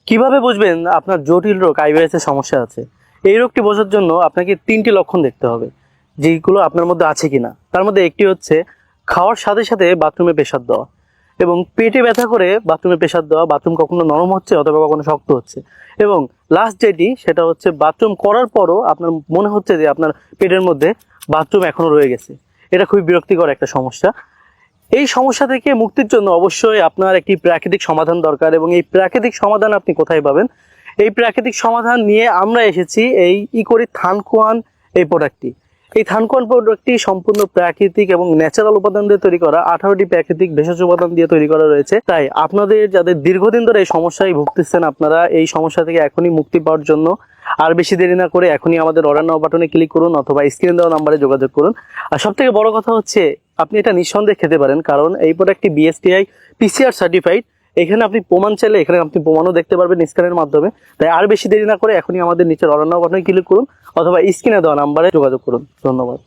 কিভাবে বুঝবেন আপনার জটিল রোগ আইবিএস এর সমস্যা আছে? এই রোগটি বোঝার জন্য আপনাকে ৩টি লক্ষণ দেখতে হবে, যেগুলো আপনার মধ্যে আছে কিনা। তার মধ্যে একটি হচ্ছে খাওয়ার সাথে সাথে বাথরুমে পেশাব দেওয়া, এবং পেটে ব্যথা করে বাথরুমে পেশাব দেওয়া, বাথরুম কখনো নরম হচ্ছে অথবা কখনো শক্ত হচ্ছে, এবং লাস্ট যেটি সেটা হচ্ছে বাথরুম করার পরও আপনার মনে হচ্ছে যে আপনার পেটের মধ্যে বাথরুম এখনো রয়ে গেছে। এটা খুবই বিরক্তিকর একটা সমস্যা। এই সমস্যা থেকে মুক্তির জন্য অবশ্যই আপনার একটি প্রাকৃতিক সমাধান দরকার, এবং এই প্রাকৃতিক সমাধান আপনি কোথায় পাবেন? এই প্রাকৃতিক সমাধান নিয়ে আমরা এসেছি এই ইকোরি থানকুয়ান এই প্রোডাক্টটি। এই থানকুয়ান প্রোডাক্টটি সম্পূর্ণ প্রাকৃতিক এবং ন্যাচারাল উপাদান দিয়ে তৈরি করা, 18টি প্রাকৃতিক ভেষজ উপাদান দিয়ে তৈরি করা রয়েছে। তাই আপনাদের যাদের দীর্ঘদিন ধরে এই সমস্যায় ভুগতেছেন, আপনারা এই সমস্যা থেকে এখনই মুক্তি পাওয়ার জন্য আর বেশি দেরি না করে এখনই আমাদের অর্ডার নাও বাটনে ক্লিক করুন অথবা স্ক্রিনে দেওয়া নাম্বারে যোগাযোগ করুন। আর সব থেকে বড় কথা হচ্ছে আপনি এটা নিঃসন্দেহে খেতে পারেন, কারণ এই প্রোডাক্টটি বিএসটিআই PCR সার্টিফাইড। এখানে আপনি প্রমাণ চাইলে এখানে আপনি প্রমাণও দেখতে পারবেন স্ক্যানের মাধ্যমে। তাই আর বেশি দেরি না করে এখনই আমাদের নিচের অর্ডার নাও বাটনে ক্লিক করুন অথবা স্ক্রিনে দেওয়া নাম্বারে যোগাযোগ করুন। ধন্যবাদ।